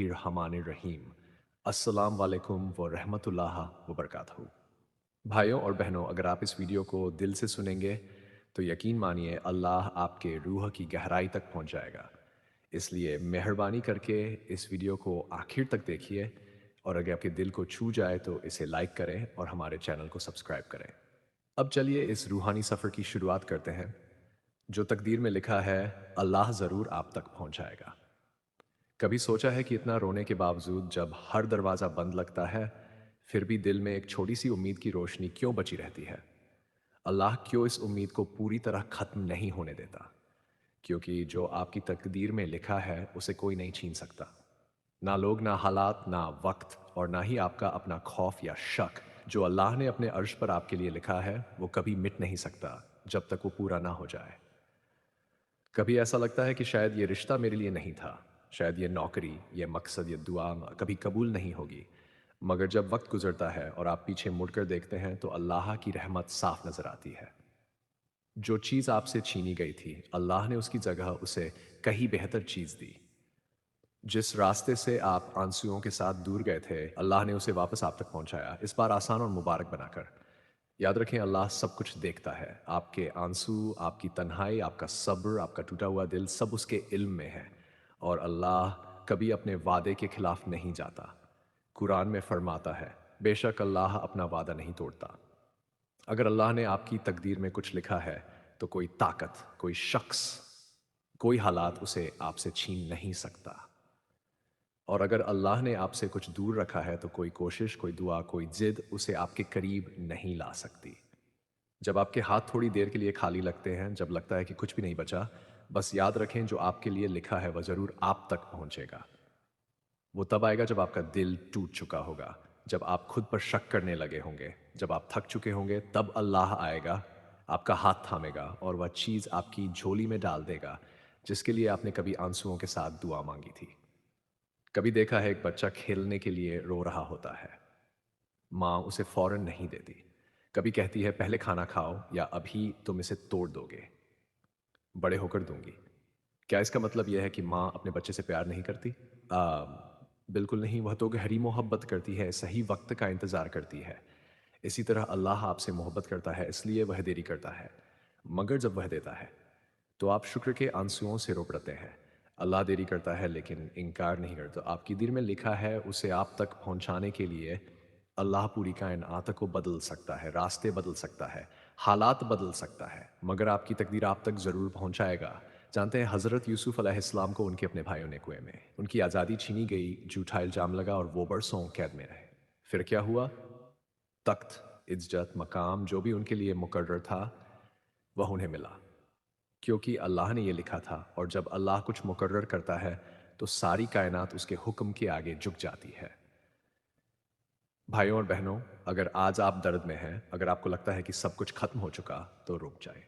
रहीम। अस्सलाम वालेकुम व रहमतुल्लाह व बरकातहू। भाइयों और बहनों, अगर आप इस वीडियो को दिल से सुनेंगे तो यकीन मानिए अल्लाह आपके रूह की गहराई तक पहुंच जाएगा। इसलिए मेहरबानी करके इस वीडियो को आखिर तक देखिए, और अगर आपके दिल को छू जाए तो इसे लाइक करें और हमारे चैनल को सब्सक्राइब करें। अब चलिए इस रूहानी सफ़र की शुरुआत करते हैं। जो तकदीर में लिखा है, अल्लाह ज़रूर आप तक पहुंचाएगा। कभी सोचा है कि इतना रोने के बावजूद जब हर दरवाज़ा बंद लगता है, फिर भी दिल में एक छोटी सी उम्मीद की रोशनी क्यों बची रहती है? अल्लाह क्यों इस उम्मीद को पूरी तरह ख़त्म नहीं होने देता? क्योंकि जो आपकी तकदीर में लिखा है उसे कोई नहीं छीन सकता। ना लोग, ना हालात, ना वक्त, और ना ही आपका अपना खौफ या शक। जो अल्लाह ने अपने अर्श पर आपके लिए लिखा है वो कभी मिट नहीं सकता जब तक वो पूरा ना हो जाए। कभी ऐसा लगता है कि शायद ये रिश्ता मेरे लिए नहीं था, शायद ये नौकरी, ये मकसद, ये दुआ कभी कबूल नहीं होगी। मगर जब वक्त गुजरता है और आप पीछे मुड़कर देखते हैं तो अल्लाह की रहमत साफ नजर आती है। जो चीज़ आपसे छीनी गई थी, अल्लाह ने उसकी जगह उसे कहीं बेहतर चीज़ दी। जिस रास्ते से आप आंसुओं के साथ दूर गए थे, अल्लाह ने उसे वापस आप तक पहुंचाया, इस बार आसान और मुबारक बनाकर। याद रखें, अल्लाह सब कुछ देखता है। आपके आंसू, आपकी तन्हाई, आपका सब्र, आपका टूटा हुआ दिल, सब उसके इल्म में है। और अल्लाह कभी अपने वादे के खिलाफ नहीं जाता। कुरान में फरमाता है, बेशक अल्लाह अपना वादा नहीं तोड़ता। अगर अल्लाह ने आपकी तकदीर में कुछ लिखा है तो कोई ताकत, कोई शख्स, कोई हालात उसे आपसे छीन नहीं सकता। और अगर अल्लाह ने आपसे कुछ दूर रखा है तो कोई कोशिश, कोई दुआ, कोई जिद उसे आपके करीब नहीं ला सकती। जब आपके हाथ थोड़ी देर के लिए खाली लगते हैं, जब लगता है कि कुछ भी नहीं बचा, बस याद रखें जो आपके लिए लिखा है वह जरूर आप तक पहुंचेगा। वो तब आएगा जब आपका दिल टूट चुका होगा, जब आप खुद पर शक करने लगे होंगे, जब आप थक चुके होंगे, तब अल्लाह आएगा, आपका हाथ थामेगा और वह चीज़ आपकी झोली में डाल देगा जिसके लिए आपने कभी आंसुओं के साथ दुआ मांगी थी। कभी देखा है एक बच्चा खेलने के लिए रो रहा होता है, माँ उसे फौरन नहीं देती। कभी कहती है पहले खाना खाओ या अभी तुम इसे तोड़ दोगे, बड़े होकर दूंगी। क्या इसका मतलब यह है कि माँ अपने बच्चे से प्यार नहीं करती? बिल्कुल नहीं, वह तो गहरी मोहब्बत करती है, सही वक्त का इंतज़ार करती है। इसी तरह अल्लाह आपसे मोहब्बत करता है, इसलिए वह देरी करता है। मगर जब वह देता है तो आप शुक्र के आंसुओं से रो पड़ते हैं। अल्लाह देरी करता है लेकिन इनकार नहीं करता। आपकी दिल में लिखा है उसे आप तक पहुंचाने के लिए अल्लाह पूरी कायनात को बदल सकता है, रास्ते बदल सकता है, हालात बदल सकता है, मगर आपकी तकदीर आप तक ज़रूर पहुंचाएगा। जानते हैं, हज़रत यूसुफ अलैहिस्सलाम को उनके अपने भाइयों ने कुएं में, उनकी आज़ादी छीनी गई, झूठा इल्ज़ाम लगा और वो बरसों कैद में रहे। फिर क्या हुआ? तख्त, इज्जत, मकाम, जो भी उनके लिए मुकर्रर था वह उन्हें मिला, क्योंकि अल्लाह ने ये लिखा था। और जब अल्लाह कुछ मुकर्रर करता है तो सारी कायनात उसके हुक्म के आगे झुक जाती है। भाइयों और बहनों, अगर आज आप दर्द में हैं, अगर आपको लगता है कि सब कुछ खत्म हो चुका, तो रुक जाए।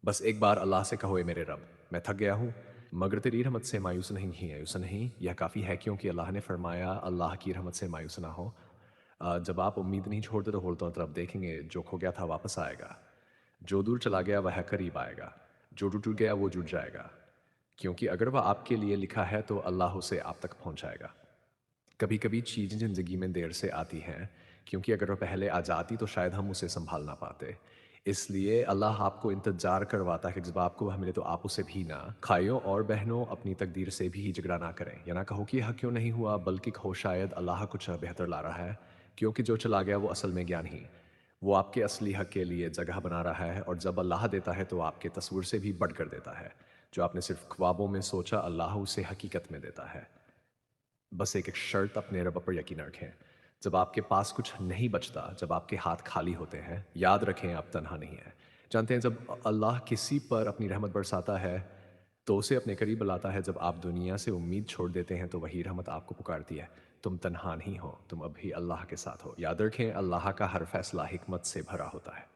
बस एक बार अल्लाह से कहो, ए मेरे रब, मैं थक गया हूँ, मगर तेरी रहमत से मायूस नहीं ही मायूस नहीं। यह काफ़ी है, क्योंकि अल्लाह ने फरमाया अल्लाह की रहमत से मायूस ना हो। जब आप उम्मीद नहीं छोड़ते तो होता तरफ देखेंगे, जो खो गया था वापस आएगा, जो दूर चला गया वह करीब आएगा, जो टूट गया वो जुड़ जाएगा। क्योंकि अगर वह आपके लिए लिखा है तो अल्लाह उसे आप तक पहुंचाएगा। कभी कभी चीज़ें ज़िंदगी में देर से आती हैं, क्योंकि अगर वह पहले आ जाती तो शायद हम उसे संभाल ना पाते। इसलिए अल्लाह आपको इंतजार करवाता है कि जब आपको वह मिले तो आप उसे भी ना। भाइयों और बहनों, अपनी तकदीर से भी झगड़ा ना करें, या ना कहो कि यह क्यों नहीं हुआ, बल्कि कहो शायद अल्लाह कुछ बेहतर ला रहा है। क्योंकि जो चला गया वो असल में ज्ञान ही, वो आपके असली हक के लिए जगह बना रहा है। और जब अल्लाह देता है तो आपके तस्वीर से भी बढ़कर देता है। जो आपने सिर्फ ख्वाबों में सोचा, अल्लाह उसे हकीकत में देता है। बस एक एक शर्त, अपने रब पर यकीन रखें। जब आपके पास कुछ नहीं बचता, जब आपके हाथ खाली होते हैं, याद रखें आप तन्हा नहीं हैं। जानते हैं, जब अल्लाह किसी पर अपनी रहमत बरसाता है तो उसे अपने करीब बुलाता है। जब आप दुनिया से उम्मीद छोड़ देते हैं तो वही रहमत आपको पुकारती है, तुम तन्हा नहीं हो, तुम अभी अल्लाह के साथ हो। याद रखें, अल्लाह का हर फैसला हिकमत से भरा होता है।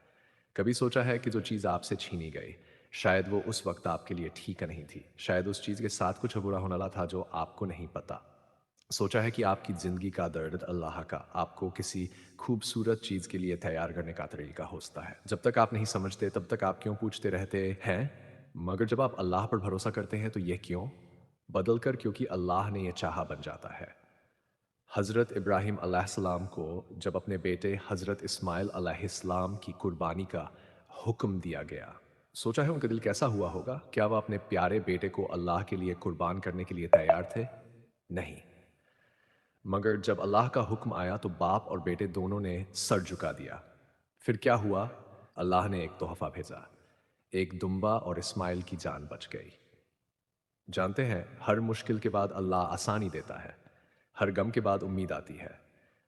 कभी सोचा है कि जो चीज़ आपसे छीनी गई, शायद वो उस वक्त आपके लिए ठीक नहीं थी, शायद उस चीज़ के साथ कुछ बुरा होने वाला था जो आपको नहीं पता। सोचा है कि आपकी ज़िंदगी का दर्द अल्लाह का आपको किसी खूबसूरत चीज़ के लिए तैयार करने का तरीका होता है। जब तक आप नहीं समझते तब तक आप क्यों पूछते रहते हैं, मगर जब आप अल्लाह पर भरोसा करते हैं तो ये क्यों, बदल कर क्योंकि अल्लाह ने यह चाहा बन जाता है। हज़रत इब्राहीम अलैहिस्सलाम को जब अपने बेटे हज़रत इस्माइल अलैहिस्सलाम की कुर्बानी का हुक्म दिया गया, सोचा है उनका दिल कैसा हुआ होगा? क्या वह अपने प्यारे बेटे को अल्लाह के लिए कुर्बान करने के लिए तैयार थे? नहीं। मगर जब अल्लाह का हुक्म आया तो बाप और बेटे दोनों ने सर झुका दिया। फिर क्या हुआ? अल्लाह ने एक तोहफा भेजा, एक दुम्बा, और इस्माइल की जान बच गई। जानते हैं, हर मुश्किल के बाद अल्लाह आसानी देता है। हर गम के बाद उम्मीद आती है।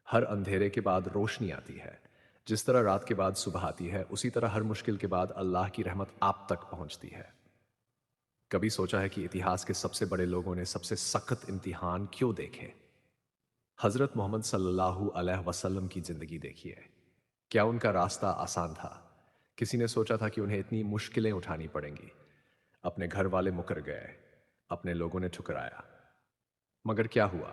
हर अंधेरे के बाद रोशनी आती है। जिस तरह रात के बाद सुबह आती है, उसी तरह हर मुश्किल के बाद अल्लाह की रहमत आप तक पहुंचती है। कभी सोचा है कि इतिहास के सबसे बड़े लोगों ने सबसे सख्त इम्तिहान क्यों देखे? हजरत मोहम्मद सल्लल्लाहु अलैहि वसल्लम की जिंदगी देखिए। क्या उनका रास्ता आसान था? किसी ने सोचा था कि उन्हें इतनी मुश्किलें उठानी पड़ेंगी? अपने घर वाले मुकर गए, अपने लोगों ने ठुकराया, मगर क्या हुआ?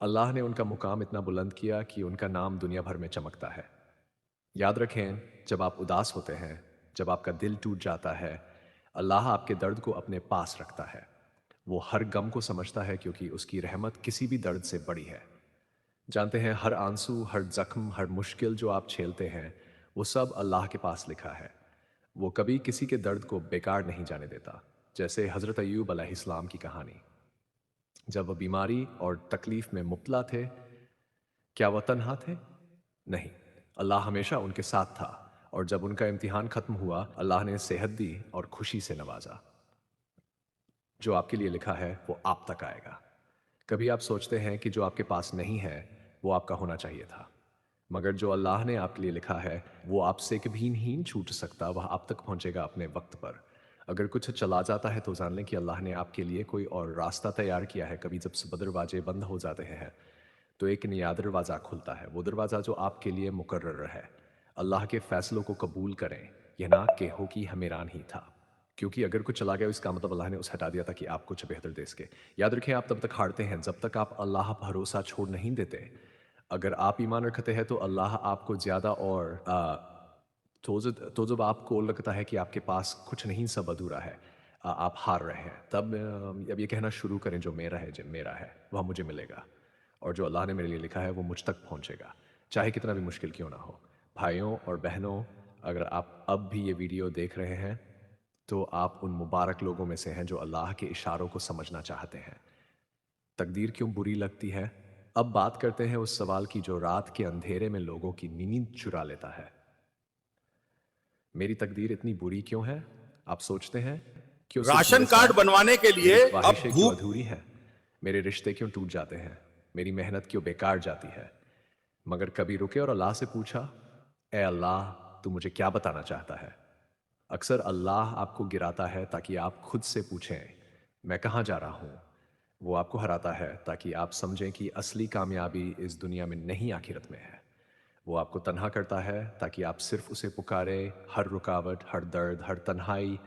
अल्लाह ने उनका मुकाम इतना बुलंद किया कि उनका नाम दुनिया भर में चमकता है। याद रखें, जब आप उदास होते हैं, जब आपका दिल टूट जाता है, अल्लाह आपके दर्द को अपने पास रखता है। वो हर गम को समझता है क्योंकि उसकी रहमत किसी भी दर्द से बड़ी है। जानते हैं, हर आंसू, हर जख्म, हर मुश्किल जो आप झेलते हैं, वो सब अल्लाह के पास लिखा है। वो कभी किसी के दर्द को बेकार नहीं जाने देता। जैसे हज़रत अय्यूब अलैहिस्सलाम की कहानी। जब वह बीमारी और तकलीफ में मुब्तला थे, क्या वह तन्हा थे? नहीं, अल्लाह हमेशा उनके साथ था। और जब उनका इम्तिहान खत्म हुआ, अल्लाह ने सेहत दी और खुशी से नवाजा। जो आपके लिए लिखा है वो आप तक आएगा। कभी आप सोचते हैं कि जो आपके पास नहीं है वो आपका होना चाहिए था, मगर जो अल्लाह ने आपके लिए लिखा है वो आपसे कभी नहीं छूट सकता, वह आप तक पहुंचेगा अपने वक्त पर। अगर कुछ चला जाता है तो जान लें कि अल्लाह ने आपके लिए कोई और रास्ता तैयार किया है। कभी जब सब दरवाजे बंद हो जाते हैं तो एक नया दरवाज़ा खुलता है, वो दरवाज़ा जो आपके लिए मुकर्रर है। अल्लाह के फैसलों को कबूल करें, यह ना के हो कि हमेरान ही था। क्योंकि अगर कुछ चला गया इसका मतलब अल्लाह ने उसे हटा दिया था कि आप कुछ बेहतर दे सके। याद रखें, आप तब तक हारते हैं जब तक आप अल्लाह पर भरोसा छोड़ नहीं देते। अगर आप ईमान रखते हैं तो अल्लाह आपको ज़्यादा और तो जब आपको लगता है कि आपके पास कुछ नहीं, सब अधूरा है, आप हार रहे हैं, तब अब ये कहना शुरू करें जो मेरा है, जो मेरा है वह मुझे मिलेगा। और जो अल्लाह ने मेरे लिए लिखा है वो मुझ तक पहुंचेगा, चाहे कितना भी मुश्किल क्यों ना हो। भाइयों और बहनों, अगर आप अब भी ये वीडियो देख रहे हैं तो आप उन मुबारक लोगों में से हैं जो अल्लाह के इशारों को समझना चाहते हैं। तकदीर क्यों बुरी लगती है? अब बात करते हैं उस सवाल की जो रात के अंधेरे में लोगों की नींद चुरा लेता है। मेरी तकदीर इतनी बुरी क्यों है? आप सोचते हैं, क्यों सिर्फ राशन मेरे कार्ड साथ? बनवाने के मेरी लिए अब ख्वाहिशें क्यों भूख अधूरी हैं? मेरे रिश्ते क्यों टूट जाते हैं? मेरी मेहनत क्यों बेकार जाती है? मगर कभी रुके और अल्लाह से पूछा, ए अल्लाह, तू मुझे क्या बताना चाहता है? अक्सर अल्लाह आपको गिराता है ताकि आप खुद से पूछें, मैं कहाँ जा रहा हूँ? वो आपको हराता है ताकि आप समझें कि असली कामयाबी इस दुनिया में नहीं, आखिरत में है। वो आपको तन्हा करता है ताकि आप सिर्फ उसे पुकारें। हर रुकावट, हर दर्द, हर तन्हाई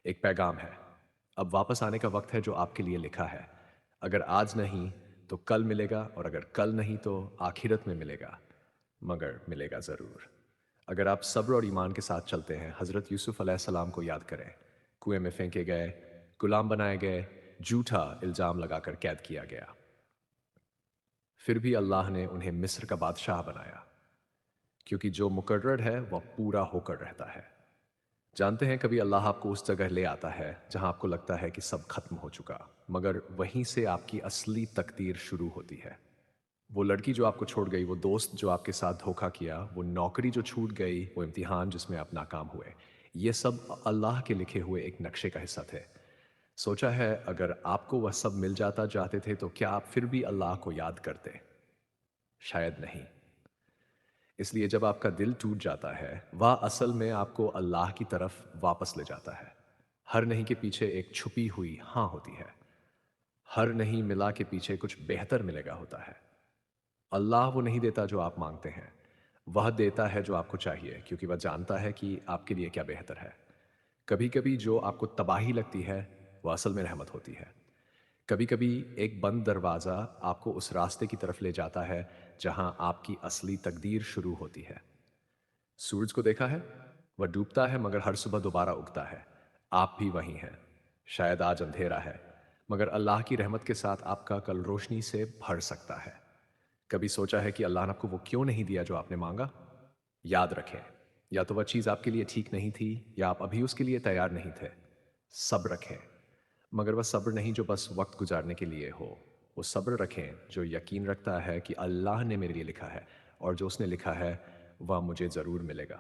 एक पैगाम है। अब वापस आने का वक्त है जो आपके लिए लिखा है। अगर आज नहीं तो कल मिलेगा, और अगर कल नहीं तो आखिरत में मिलेगा, मगर मिलेगा ज़रूर। अगर आप सब्र और ईमान के साथ चलते हैं, हज़रत यूसुफ अलैहिस्सलाम को याद करें। कुएं में फेंके गए, गुलाम बनाए गए, झूठा इल्ज़ाम लगाकर कैद किया गया, फिर भी अल्लाह ने उन्हें मिस्र का बादशाह बनाया, क्योंकि जो मुकर्रर है वह पूरा होकर रहता है। जानते हैं, कभी अल्लाह आपको उस जगह ले आता है जहां आपको लगता है कि सब खत्म हो चुका, मगर वहीं से आपकी असली तकदीर शुरू होती है। वो लड़की जो आपको छोड़ गई, वो दोस्त जो आपके साथ धोखा किया, वो नौकरी जो छूट गई, वो इम्तिहान जिसमें आप नाकाम हुए, ये सब अल्लाह के लिखे हुए एक नक्शे का हिस्सा थे। सोचा है, अगर आपको वह सब मिल जाता चाहते थे तो क्या आप फिर भी अल्लाह को याद करते? शायद नहीं। इसलिए जब आपका दिल टूट जाता है, वह असल में आपको अल्लाह की तरफ वापस ले जाता है। हर नहीं के पीछे एक छुपी हुई हाँ होती है। हर नहीं मिला के पीछे कुछ बेहतर मिलेगा होता है। अल्लाह वो नहीं देता जो आप मांगते हैं, वह देता है जो आपको चाहिए, क्योंकि वह जानता है कि आपके लिए क्या बेहतर है। कभी कभी जो आपको तबाही लगती है वह असल में रहमत होती है। कभी कभी एक बंद दरवाज़ा आपको उस रास्ते की तरफ ले जाता है जहां आपकी असली तकदीर शुरू होती है। सूरज को देखा है? वह डूबता है मगर हर सुबह दोबारा उगता है। आप भी वही हैं। शायद आज अंधेरा है, مگر اللہ کی رحمت کے ساتھ آپ کا کل روشنی سے بھر سکتا ہے۔ کبھی سوچا ہے کہ اللہ نے آپ کو وہ کیوں نہیں دیا جو آپ نے مانگا؟ یاد رکھیں، یا تو وہ چیز آپ کے لیے ٹھیک نہیں تھی یا آپ ابھی اس کے لیے تیار نہیں تھے۔ صبر رکھیں، مگر وہ صبر نہیں جو بس وقت گزارنے کے لیے ہو، وہ صبر رکھیں جو یقین رکھتا ہے کہ اللہ نے میرے لیے لکھا ہے، اور جو اس نے لکھا ہے وہ مجھے ضرور ملے گا۔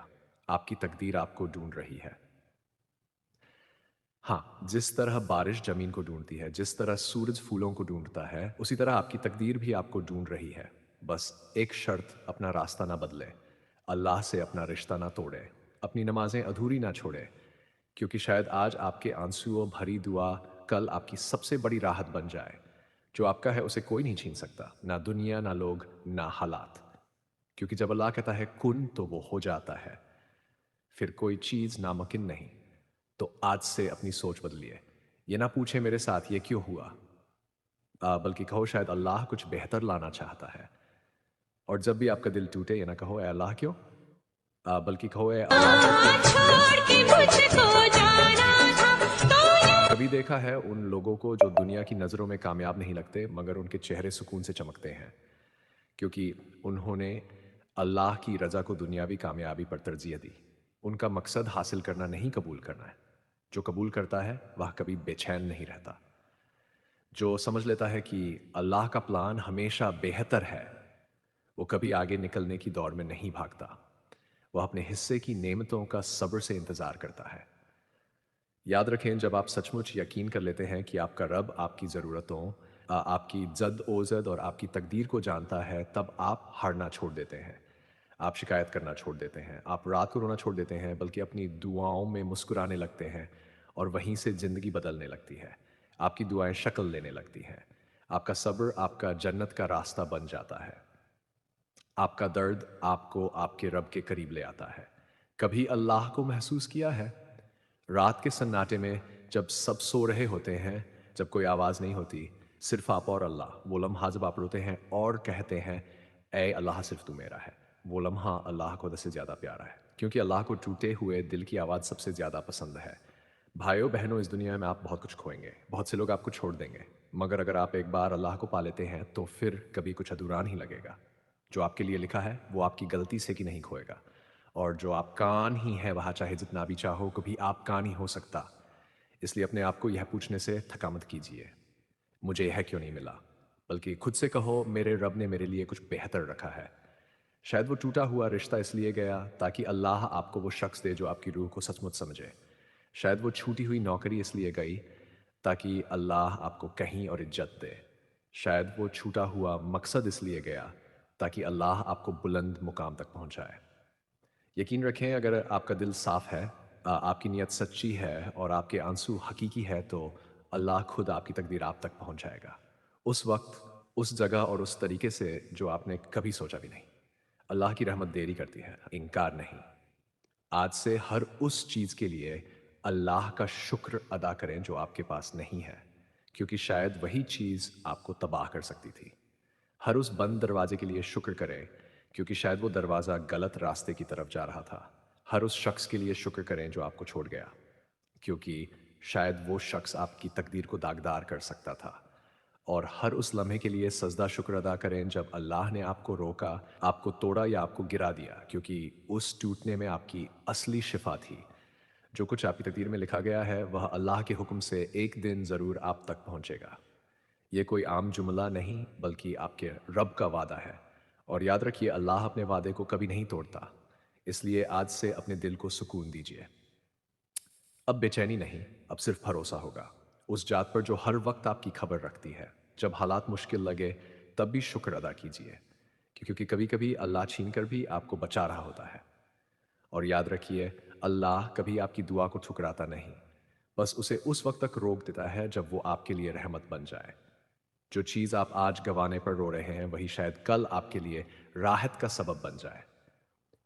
آپ کی تقدیر آپ کو ڈھونڈ رہی ہے۔ ہاں، جس طرح بارش زمین کو ڈھونڈتی ہے، جس طرح سورج پھولوں کو ڈھونڈتا ہے، اسی طرح آپ کی تقدیر بھی آپ کو ڈھونڈ رہی ہے۔ بس ایک شرط، اپنا راستہ نہ بدلے، اللہ سے اپنا رشتہ نہ توڑے، اپنی نمازیں ادھوری نہ چھوڑے، کیونکہ شاید آج آپ کے آنسوؤں بھری دعا کل آپ کی سب سے بڑی راحت بن جائے۔ جو آپ کا ہے اسے کوئی نہیں چھین سکتا، نہ دنیا، نہ لوگ، نہ حالات، کیونکہ جب اللہ کہتا ہے کن تو وہ ہو جاتا ہے، پھر کوئی چیز ناممکن نہیں۔ تو آج سے اپنی سوچ بدلیے، یہ نہ پوچھیں میرے ساتھ یہ کیوں ہوا، بلکہ کہو شاید اللہ کچھ بہتر لانا چاہتا ہے۔ اور جب بھی آپ کا دل ٹوٹے، یہ نہ کہو اے اللہ کیوں، بلکہ کہو اے اللہ کبھی دیکھا ہے ان لوگوں کو جو دنیا کی نظروں میں کامیاب نہیں لگتے مگر ان کے چہرے سکون سے چمکتے ہیں، کیونکہ انہوں نے اللہ کی رضا کو دنیاوی کامیابی پر ترجیح دی۔ ان کا مقصد حاصل کرنا نہیں، قبول کرنا ہے۔ جو قبول کرتا ہے وہ کبھی بے چین نہیں رہتا۔ جو سمجھ لیتا ہے کہ اللہ کا پلان ہمیشہ بہتر ہے، وہ کبھی آگے نکلنے کی دوڑ میں نہیں بھاگتا، وہ اپنے حصے کی نعمتوں کا صبر سے انتظار کرتا ہے۔ یاد رکھیں، جب آپ سچ مچ یقین کر لیتے ہیں کہ آپ کا رب آپ کی ضرورتوں، آپ کی زد و زد اور آپ کی تقدیر کو جانتا ہے، تب آپ ہارنا چھوڑ دیتے ہیں، آپ شکایت کرنا چھوڑ دیتے ہیں، آپ رات کو رونا چھوڑ دیتے ہیں، بلکہ اپنی دعاؤں میں مسکرانے لگتے ہیں، اور وہیں سے زندگی بدلنے لگتی ہے۔ آپ کی دعائیں شکل لینے لگتی ہیں، آپ کا صبر آپ کا جنت کا راستہ بن جاتا ہے، آپ کا درد آپ کو آپ کے رب کے قریب لے آتا ہے۔ کبھی اللہ کو محسوس کیا ہے؟ رات کے سناٹے میں جب سب سو رہے ہوتے ہیں، جب کوئی آواز نہیں ہوتی، صرف آپ اور اللہ، وہ لمحہ جب آپ روتے ہیں اور کہتے ہیں اے اللہ صرف تو میرا ہے، وہ لمحہ اللہ کو حد سے زیادہ پیارا ہے، کیونکہ اللہ کو ٹوٹے ہوئے دل کی آواز سب سے زیادہ پسند ہے۔ بھائیوں بہنوں، اس دنیا میں آپ بہت کچھ کھوئیں گے، بہت سے لوگ آپ کو چھوڑ دیں گے، مگر اگر آپ ایک بار اللہ کو پا لیتے ہیں تو پھر کبھی کچھ ادھورا نہیں لگے گا۔ جو آپ کے لیے لکھا ہے وہ آپ کی غلطی سے کہ نہیں کھوئے گا، اور جو آپ کان ہی ہے وہاں چاہے جتنا بھی چاہو کبھی آپ کان ہی ہو سکتا۔ اس لیے اپنے آپ کو یہ پوچھنے سے تھکا مت کیجیے مجھے یہ کیوں نہیں ملا، بلکہ خود سے کہو میرے رب نے میرے لیے کچھ بہتر رکھا ہے۔ شاید وہ ٹوٹا ہوا رشتہ اس لیے گیا تاکہ اللہ آپ کو وہ شخص دے جو آپ کی روح کو سچ مچ سمجھے۔ شاید وہ چھوٹی ہوئی نوکری اس لیے گئی تاکہ اللہ آپ کو کہیں اور عزت دے۔ شاید وہ چھوٹا ہوا مقصد اس لیے گیا تاکہ اللہ آپ کو بلند مقام تک پہنچائے۔ یقین رکھیں، اگر آپ کا دل صاف ہے، آپ کی نیت سچی ہے اور آپ کے آنسو حقیقی ہے، تو اللہ خود آپ کی تقدیر آپ تک پہنچ جائے گا، اس وقت، اس جگہ اور اس طریقے سے جو آپ نے کبھی سوچا بھی نہیں۔ اللہ کی رحمت دیری کرتی ہے، انکار نہیں۔ آج سے ہر اس چیز کے لیے اللہ کا شکر ادا کریں جو آپ کے پاس نہیں ہے، کیونکہ شاید وہی چیز آپ کو تباہ کر سکتی تھی۔ ہر اس بند دروازے کے لیے شکر کریں، کیونکہ شاید وہ دروازہ غلط راستے کی طرف جا رہا تھا۔ ہر اس شخص کے لیے شکر کریں جو آپ کو چھوڑ گیا، کیونکہ شاید وہ شخص آپ کی تقدیر کو داغدار کر سکتا تھا۔ اور ہر اس لمحے کے لیے سجدہ شکر ادا کریں جب اللہ نے آپ کو روکا، آپ کو توڑا یا آپ کو گرا دیا، کیونکہ اس ٹوٹنے میں آپ کی اصلی شفا تھی۔ جو کچھ آپ کی تقدیر میں لکھا گیا ہے وہ اللہ کے حکم سے ایک دن ضرور آپ تک پہنچے گا۔ یہ کوئی عام جملہ نہیں بلکہ آپ کے رب کا وعدہ ہے، اور یاد رکھیے اللہ اپنے وعدے کو کبھی نہیں توڑتا، اس لیے آج سے اپنے دل کو سکون دیجیے۔ اب بے چینی نہیں، اب صرف بھروسہ ہوگا اس ذات پر جو ہر وقت آپ کی خبر رکھتی ہے۔ جب حالات مشکل لگے تب بھی شکر ادا کیجیے، کیونکہ کبھی کبھی اللہ چھین کر بھی آپ کو بچا رہا ہوتا ہے۔ اور یاد رکھیے اللہ کبھی آپ کی دعا کو ٹھکراتا نہیں، بس اسے اس وقت تک روک دیتا ہے جب وہ آپ کے لیے رحمت بن جائے۔ جو چیز آپ آج گنوانے پر رو رہے ہیں وہی شاید کل آپ کے لیے راحت کا سبب بن جائے۔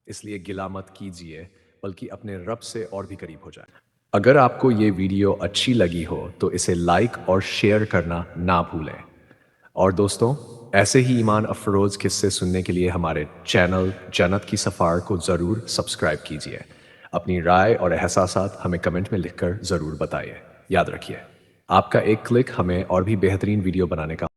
اس لیے گلہ مت کیجیے بلکہ اپنے رب سے اور بھی قریب ہو جائے۔ اگر آپ کو یہ ویڈیو اچھی لگی ہو تو اسے لائک اور شیئر کرنا نہ بھولیں، اور دوستوں، ایسے ہی ایمان افروز قصے سننے کے لیے ہمارے چینل جنت کی سفار کو ضرور سبسکرائب کیجیے۔ اپنی رائے اور احساسات ہمیں کمنٹ میں لکھ کر ضرور بتائیے۔ یاد رکھیے आपका एक क्लिक हमें और भी बेहतरीन वीडियो बनाने का